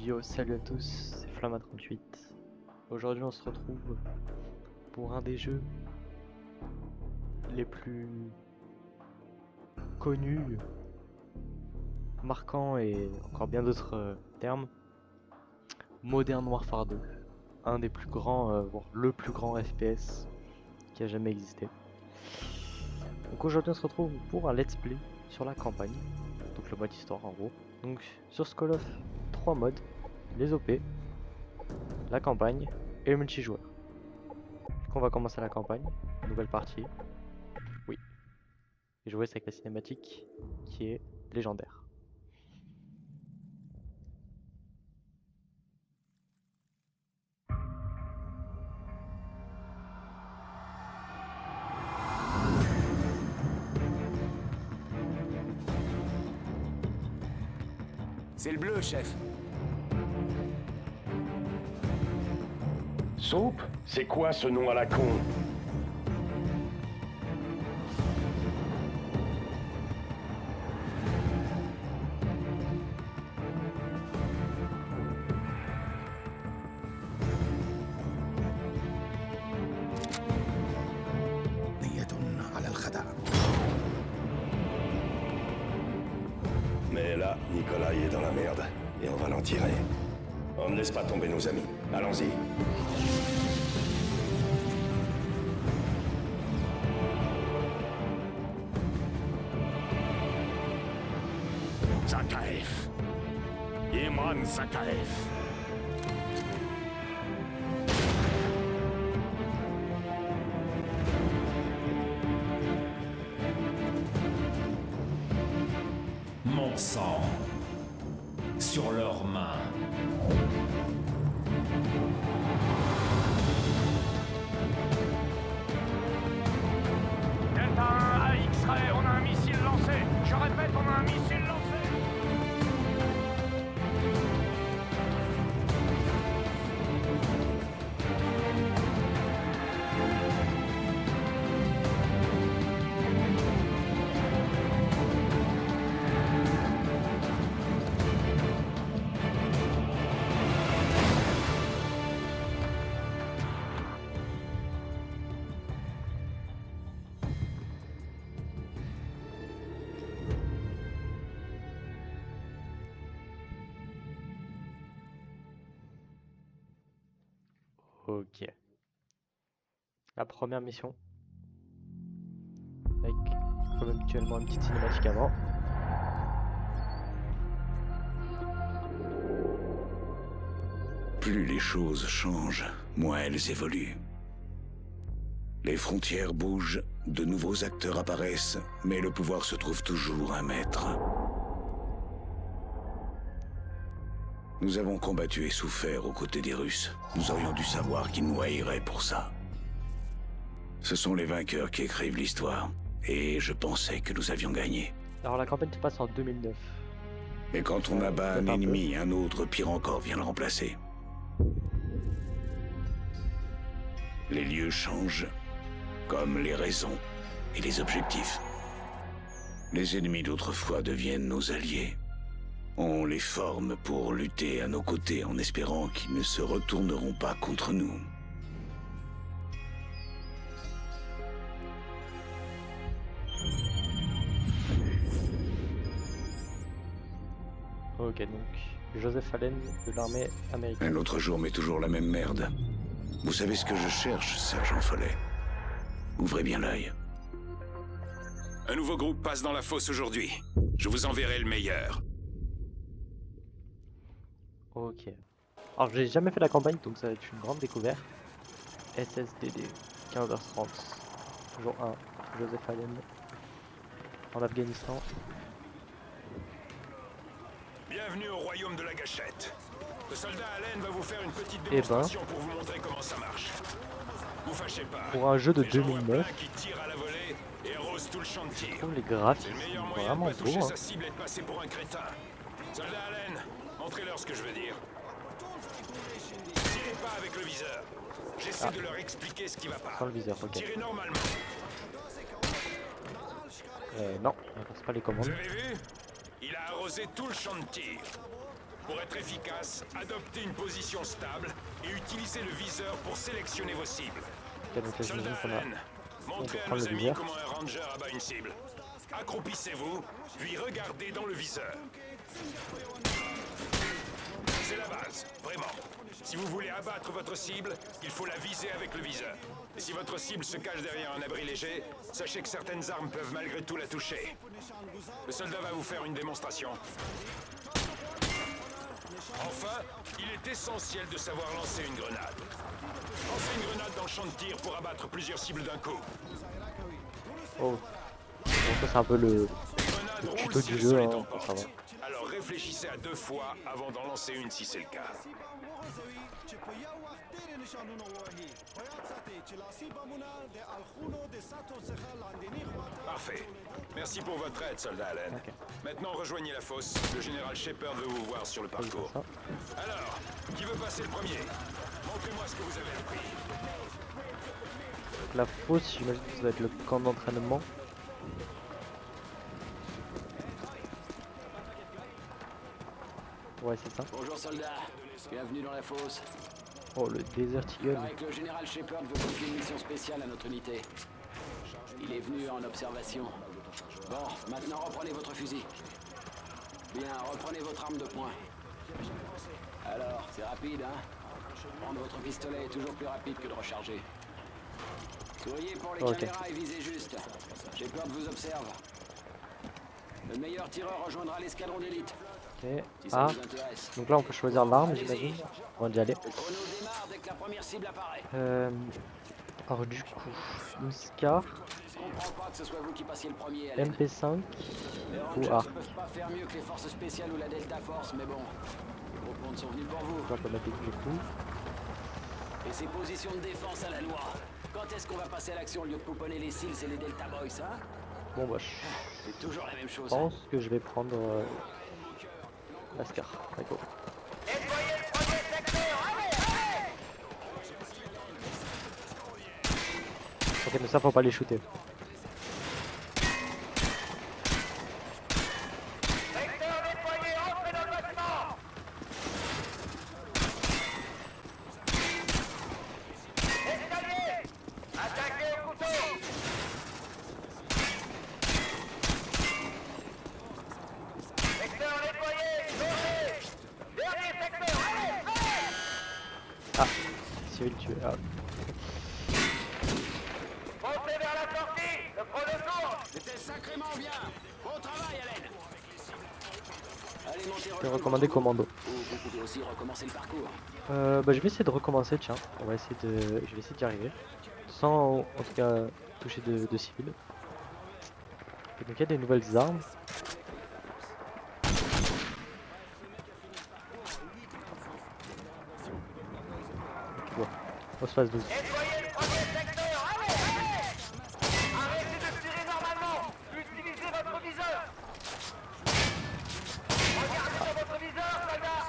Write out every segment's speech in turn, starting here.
Yo, salut à tous, c'est Flamma38. Aujourd'hui, on se retrouve pour un des jeux les plus connus, marquants et encore bien d'autres termes. Modern Warfare 2, un des plus grands, voire le plus grand FPS qui a jamais existé. Donc aujourd'hui, on se retrouve pour un let's play sur la campagne, donc le mode histoire en gros. Donc sur ce Call of, 3 modes, les OP, la campagne et le multijoueur. Donc on va commencer la campagne, nouvelle partie. Oui. Et jouer avec la cinématique qui est légendaire. C'est le bleu, chef. Soupe? C'est quoi ce nom à la con? Mais là, Nicolas est dans la merde, et on va l'en tirer. On ne laisse pas tomber nos amis. Allons-y. Zakhaev. Imran Zakhaev. Mon sang sur leurs mains. Delta 1 à X-Ray, on a un missile lancé. Je répète, on a un missile lancé. Ok. La première mission. Avec comme habituellement une petite cinématique avant. Plus les choses changent, moins elles évoluent. Les frontières bougent, de nouveaux acteurs apparaissent, mais le pouvoir se trouve toujours un maître. Nous avons combattu et souffert aux côtés des Russes. Nous aurions dû savoir qu'ils nous haïraient pour ça. Ce sont les vainqueurs qui écrivent l'histoire, et je pensais que nous avions gagné. Alors la campagne se passe en 2009. Mais quand on abat un Peut-être un peu. ennemi, un autre, pire encore, vient le remplacer. Les lieux changent, comme les raisons et les objectifs. Les ennemis d'autrefois deviennent nos alliés. On les forme pour lutter à nos côtés en espérant qu'ils ne se retourneront pas contre nous. Ok, donc Joseph Allen de l'armée américaine. Un autre jour, mais toujours la même merde. Vous savez ce que je cherche, sergent Follet? Ouvrez bien l'œil. Un nouveau groupe passe dans la fosse aujourd'hui. Je vous enverrai le meilleur. Ok. Alors j'ai jamais fait la campagne, donc ça va être une grande découverte. SSDD 15h30. Jour 1. Joseph Allen. En Afghanistan. Bienvenue au royaume de la gâchette. Le soldat Allen va vous faire une petite ben. démonstration pour vous montrer comment ça marche. Vous fâchez pas. Pour un jeu de Mais j'en vois 2009. plein qui tirent à la volée et arrosent tout le champ de Je tir. trouve les C'est graphismes le meilleur moyen de vraiment pas toucher beaux. sa cible et de passer pour un crétin. Soldat Allen, montrez-leur ce que je veux dire. Tirez pas avec le viseur. J'essaie de leur expliquer ce qui va pas. Sans le viseur, ok. Tirez normalement. Non, on passe pas les commandes. Vous avez vu? Il a arrosé tout le champ de tir. Pour être efficace, adoptez une position stable et utilisez le viseur pour sélectionner vos cibles. Ok, donc là, Soldat j'imagine qu'on a... Allen, montrez à prendre nos le amis viseur. comment un ranger abat une cible. Accroupissez-vous, puis regardez dans le viseur. C'est la base, vraiment. Si vous voulez abattre votre cible, il faut la viser avec le viseur. Et si votre cible se cache derrière un abri léger, sachez que certaines armes peuvent malgré tout la toucher. Le soldat va vous faire une démonstration. Enfin, il est essentiel de savoir lancer une grenade. Lancez une grenade dans le champ de tir pour abattre plusieurs cibles d'un coup. Oh. Bon, ça c'est un peu le Grenade roule tuto si du le jeu, sol est hein, en pour porte. savoir. Alors réfléchissez à 2 fois avant d'en lancer une si c'est le cas. Parfait. Merci pour votre aide, soldat Allen. Ok. Maintenant, rejoignez la fosse. Le général Shepard veut vous voir sur le Ça, il fait parcours. ça. Alors, qui veut passer le premier? Montrez-moi ce que vous avez appris. Donc la fosse, j'imagine que ça doit être le camp d'entraînement. Ouais, c'est ça. Bonjour soldats, bienvenue dans la fosse. Oh, le Desert Eagle. Paraît que le général Shepard veut confier une mission spéciale à notre unité. Il est venu en observation. Bon, maintenant reprenez votre fusil. Bien, reprenez votre arme de poing. Alors, c'est rapide, hein? Prendre votre pistolet est toujours plus rapide que de recharger. Souriez pour les Ok. caméras et visez juste. Shepard vous observe. Le meilleur tireur rejoindra l'escadron d'élite. Ok. Si ça Ah, vous intéresse. donc là on peut choisir l'arme, Allez-y. j'imagine. On va d'y aller. Le chrono démarre dès que la première cible apparaît. Alors du coup, une Scar, Je comprends pas que ce soit vous qui passiez le premier, Allen. MP5 Les ou Rangers ARC. ne peuvent pas faire mieux que les forces spéciales ou la Delta Force, mais bon. Les groupes mondes sont venus pour vous. Donc on peut mettre du coup. Et ces positions de défense à la loi. Quand est-ce qu'on va passer à l'action au lieu de pouponner les Seals et les Delta Boys, hein? Bon bah je C'est toujours la même chose. pense que je vais prendre la Scar. D'accord. Nettoyez le premier secteur. Allez, allez. Ok, mais ça faut pas les shooter. Secteur nettoyé, entrez dans le bâtiment. Escalier. Attaquez au couteau. Secteur nettoyé, sauvé. Dernier secteur, allez, allez. Ah, civil tué. Ah. Montez vers la sortie, le chrono tourne. C'était sacrément bien. Bon travail, Allen. Allez, montez, Je vais rejoindre recommander votre commando. groupe. Ou vous pouvez aussi recommencer le parcours. Bah, je vais essayer de recommencer, tiens. On va essayer de, je vais essayer d'y arriver. Sans, en tout cas, toucher de civils. Et donc il y a des nouvelles armes. Bon, on se passe 12. Nettoyez le premier secteur, allez, allez. Arrêtez de tirer normalement. Utilisez votre viseur. Regardez dans votre viseur, soldats.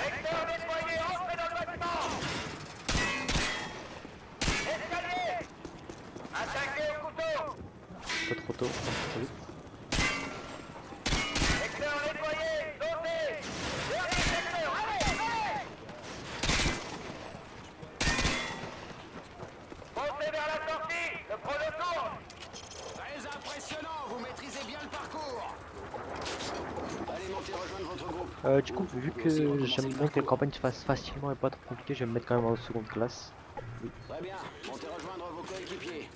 Secteur nettoyé, entrez dans le bâtiment. Escalier. Attaquez au couteau. Un peu trop tôt, un peu trop vite. Secteur nettoyé, sautez. Dernier secteur, allez, allez. Montez vers la sortie, le chrono tourne. Très impressionnant, vous maîtrisez bien le parcours. Allez, montez, rejoindre votre groupe. Du coup, vu que j'aime bien que la campagne se fasse facilement et pas trop compliquée, je vais me mettre quand même en seconde classe. Très bien, montez rejoindre vos coéquipiers.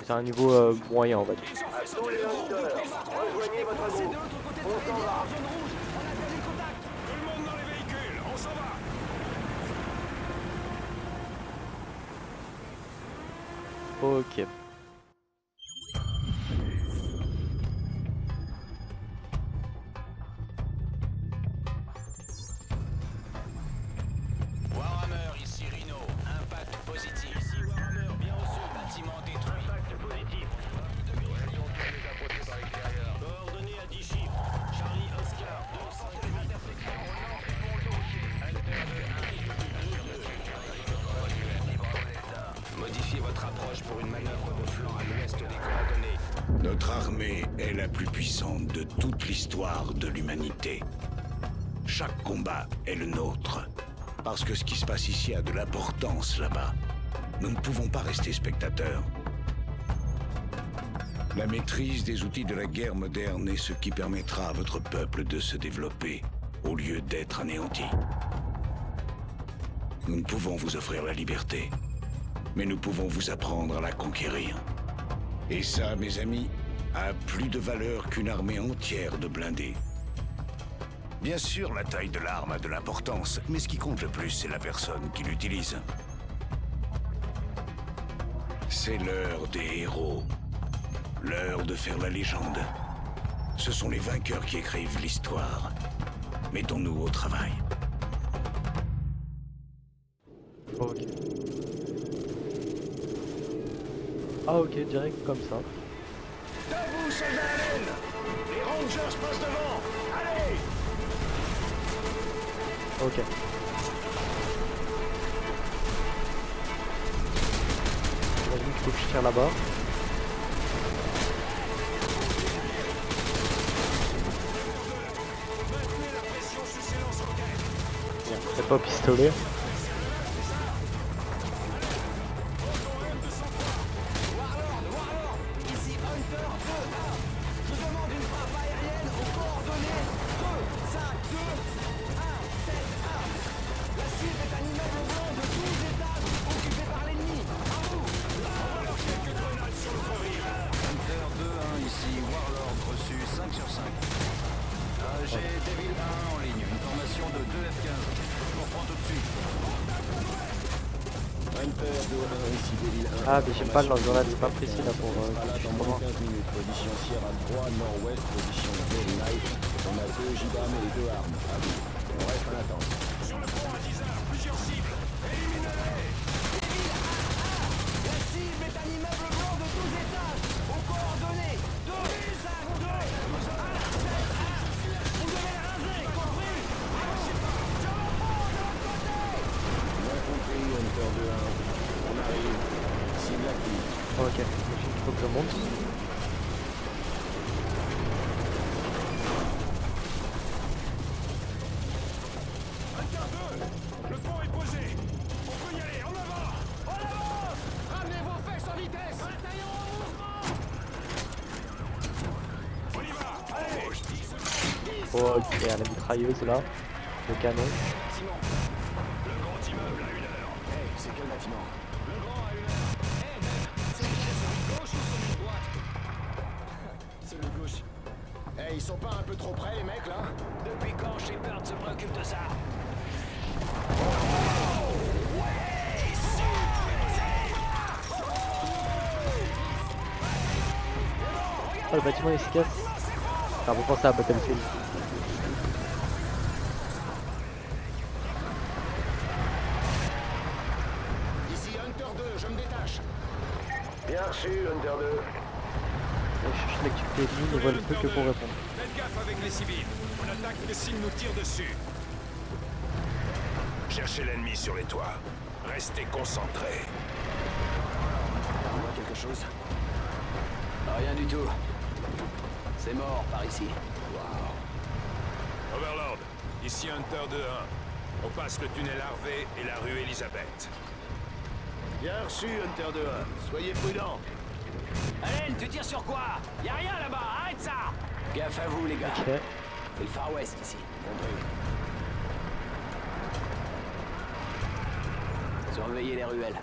C'est un niveau moyen, on va dire. Rejoignez votre C'est de groupe. l'autre côté de On la s'en rivière, va. en zone rouge. On a bien les contacts. Tout le monde dans les véhicules, on s'en va. Ok. Warhammer, ici Rhino. Impact positif. Ici Warhammer, bien reçu. Bâtiment détruit. Impact positif. Coordonnées à 10 chiffres. Charlie Oscar, 200 des intersections au nord du pont d'Aucher. Alter de 1. Modifiez votre approche pour une manœuvre de est la plus puissante de toute l'histoire de l'humanité. Chaque combat est le nôtre. Parce que ce qui se passe ici a de l'importance là-bas. Nous ne pouvons pas rester spectateurs. La maîtrise des outils de la guerre moderne est ce qui permettra à votre peuple de se développer, au lieu d'être anéanti. Nous ne pouvons vous offrir la liberté, mais nous pouvons vous apprendre à la conquérir. Et ça, mes amis, a plus de valeur qu'une armée entière de blindés. Bien sûr, la taille de l'arme a de l'importance, mais ce qui compte le plus, c'est la personne qui l'utilise. C'est l'heure des héros. L'heure de faire la légende. Ce sont les vainqueurs qui écrivent l'histoire. Mettons-nous au travail. Ok. Ah ok, direct comme ça. Debout, soldat Allen! Les Rangers passent devant! Allez! Ok. J'imagine qu'il faut que je tire là-bas. C'est pas au pistolet. J'ai Devil 1 en ligne, une formation de 2 F-15. Je reprends tout de suite. Hunter 2-1, ici Devil 1. Ah mais j'aime pas le lance-grenade, il est pas précis là pour Dans moins de 15 minutes, position Sierra 3, nord-ouest, position Very Knife. On a 2 JDAM et 2 armes. À vous. On reste en attente. Sur le pont à 10 heures, plusieurs cibles! Éliminez-les! La cible est un immeuble blanc de 12 étages, aux coordonnées 2, 5, 2, 1, 7, 1. Vous devez les raser, compris? Bien compris, Hunter 2-1. On arrive. Cible active. Ok, j'imagine qu'il faut que je monte. Hunter 2! Le pont est posé! On peut y aller, en avant! En avant! Ramenez vos fesses en vitesse! Bataillon en mouvement! On y va! Allez! Ok, la mitrailleuse là, le canon. Le grand immeuble à 1 heure! Hey, c'est quel bâtiment? Le grand à 1 heure! Celui de gauche. Hey, ils sont pas un peu trop près, les mecs, là? Depuis quand Shepard se préoccupe de ça? Ah le bâtiment est efficace. Ça vous pensez à Battlefield. Ici Hunter 2, je me détache. Bien reçu, Hunter 2. Je cherche l'activité ennemie, ne voit le truc que pour répondre. Faites gaffe avec les civils! On attaque que s'ils nous tirent dessus! Cherchez l'ennemi sur les toits. Restez concentrés. On voit quelque chose? Rien du tout. C'est mort par ici. Overlord, ici Hunter 2-1. On passe le tunnel Harvey et la rue Elizabeth. Bien reçu, Hunter 2-1. Soyez prudents. Allen, tu tires sur quoi? Y'a rien là-bas, arrête ça! Gaffe à vous, les gars. Ok. C'est le Far West ici. Compris. Surveillez les ruelles.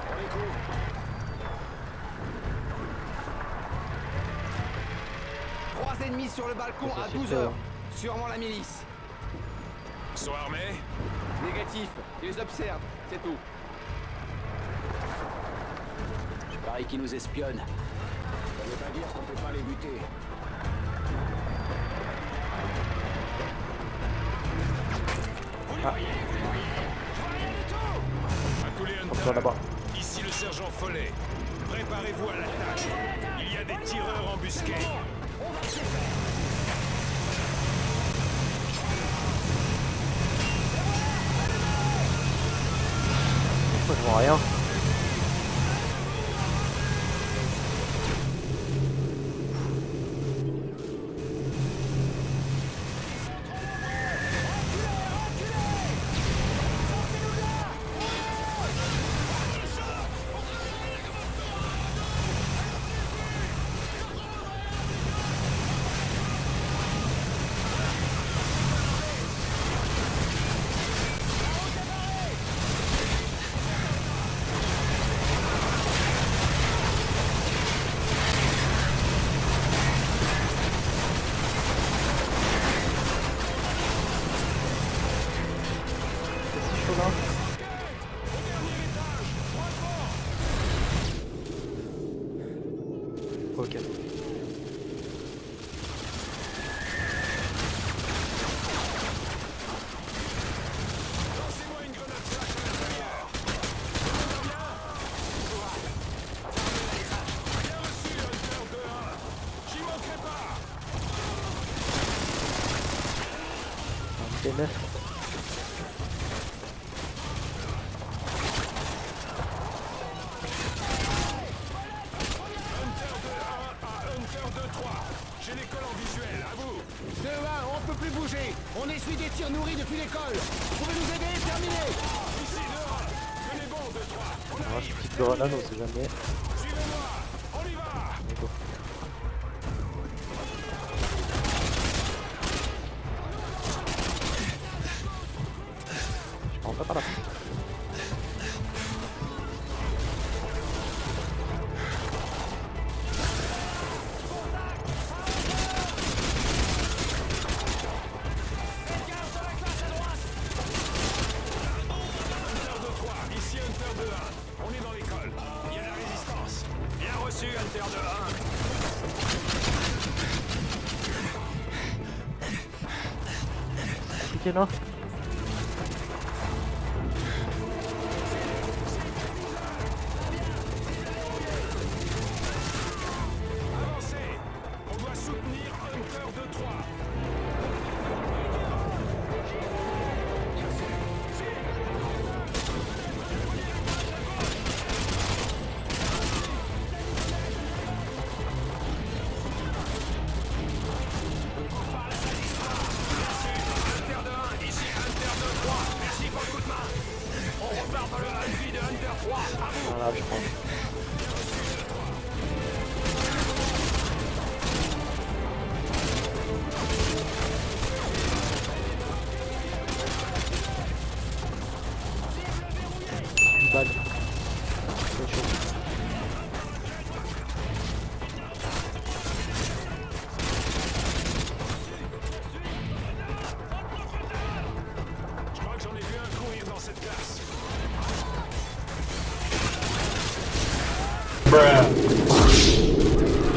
On les couvre. Trois ennemis sur le balcon Ça, à c'est 12 fait, heures. hein. Sûrement la milice. Ils sont armés? Négatif, ils les observent, c'est tout. Je parie qu'ils nous espionnent. Ça veut pas dire qu'on peut pas les buter. À tous les Attention Hunters, là-bas. ici le sergent Follet. Préparez-vous à l'attaque. Il y a des tireurs embusqués. Moi je vois rien. chaud là. Ok. Un T9. J'ai l'école en visuel, à vous. 2-1, on peut plus bouger. On essuie des tirs nourris depuis l'école. Vous pouvez nous aider? Terminé. Ici 2-1. Tenez bon, 2-3. On Alors, arrive. petite grenade, on sait jamais. Suivez-moi. On y va. Go. Je rentre pas par là. Ici Hunter 2-1. On est dans l'école. Il y a de la résistance. Bien reçu, Hunter 2-1. Compliqué là. Avancez. On doit soutenir Hunter 2-3. Hunter 2-1, ici Hunter 2-3. Merci pour le coup de main. On repart dans le Hunter de Hunter 3. À vous. Voilà, je prends. Une balle. C'est chaud. Je crois que j'en ai vu un courir dans cette classe.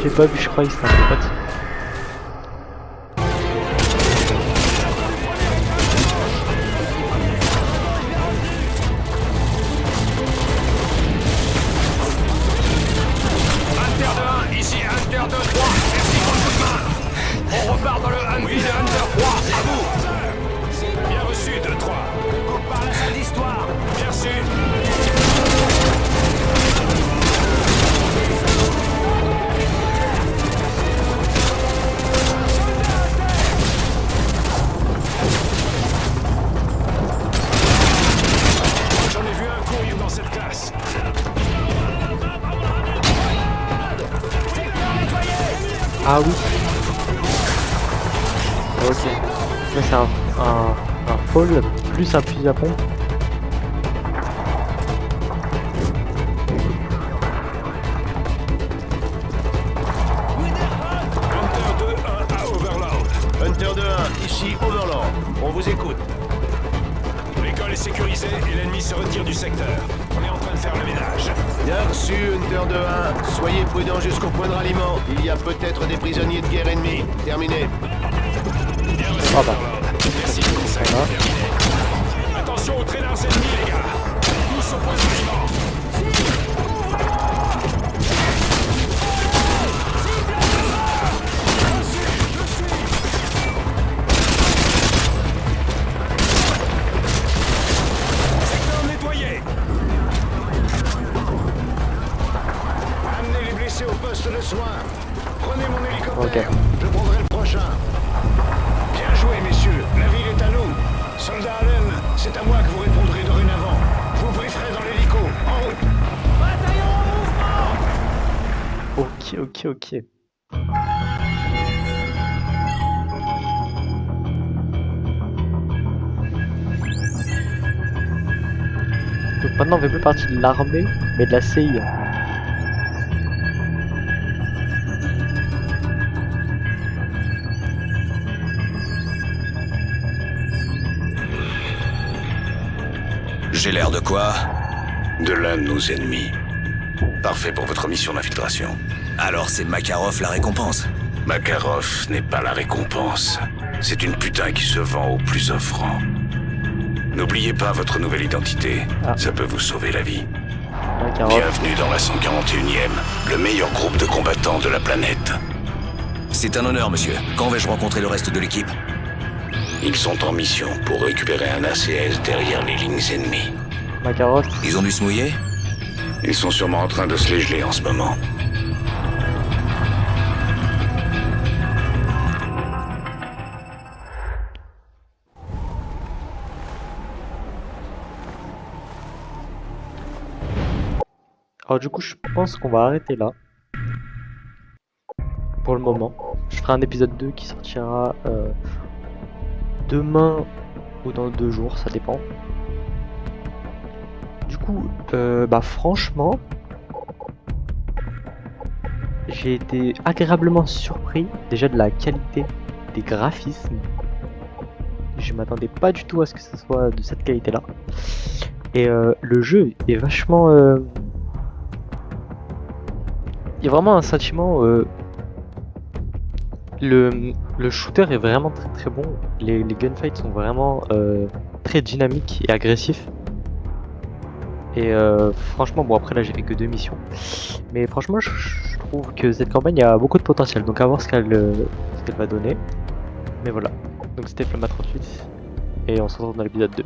J'ai pas vu, je crois, il s'est un peu fatigué. Hunter 2-1, ici Hunter 2-3. Merci pour le coup de main. On repart dans le Hunter de Hunter 3. À vous. Bien reçu, 2-3. Coupe par la salle d'histoire. Merci. J'en ai vu un courir dans cette classe. Ah oui. Ok. Mais c'est un fall plus un fusil à pompe. Hunter 2-1 à Overlord. Hunter 2-1, ici Overlord. On vous écoute. L'école est sécurisée et l'ennemi se retire du secteur. On est en train de faire le ménage. Bien reçu, Hunter 2-1. Soyez prudents jusqu'au point de ralliement. Il y a peut-être des prisonniers de guerre ennemis. Terminé. Bien reçu, Ah bah. Overlord. Merci du conseil. Voilà. Terminé. Attention aux traînards ennemis, les gars. Tous au point de ralliement. Secteur nettoyé. Amenez les blessés au poste de soins. Prenez mon hélicoptère. Ok. Je prendrai le prochain. Bien joué, messieurs. La ville est à nous. Soldat Allen, c'est à moi que vous répondrez dorénavant. Je vous brieferai dans l'hélico. En route. Ok. Donc maintenant on fait plus partie de l'armée, mais de la CIA. J'ai l'air de quoi? De l'un de nos ennemis. Parfait pour votre mission d'infiltration. Alors c'est Makarov la récompense? Makarov n'est pas la récompense. C'est une putain qui se vend au plus offrant. N'oubliez pas votre nouvelle identité. Ça peut vous sauver la vie. Bienvenue dans la 141e, le meilleur groupe de combattants de la planète. C'est un honneur, monsieur. Quand vais-je rencontrer le reste de l'équipe? Ils sont en mission pour récupérer un ACS derrière les lignes ennemies. Makarov. Ils ont dû se mouiller? Ils sont sûrement en train de se les geler en ce moment. Alors du coup, je pense qu'on va arrêter là. Pour le moment. Je ferai un épisode 2 qui sortira demain ou dans 2 jours, ça dépend. Du coup, bah franchement, j'ai été agréablement surpris déjà de la qualité des graphismes. Je m'attendais pas du tout à ce que ce soit de cette qualité-là. Et le jeu est vachement... Il y a vraiment un sentiment... Le shooter est vraiment très très bon. Les gunfights sont vraiment très dynamiques et agressifs. Et franchement, bon après là j'ai fait que 2 missions. Mais franchement je trouve que cette campagne a beaucoup de potentiel. Donc à voir ce qu'elle va donner. Mais voilà. Donc c'était Flamma 38. Et on se retrouve dans l'épisode 2.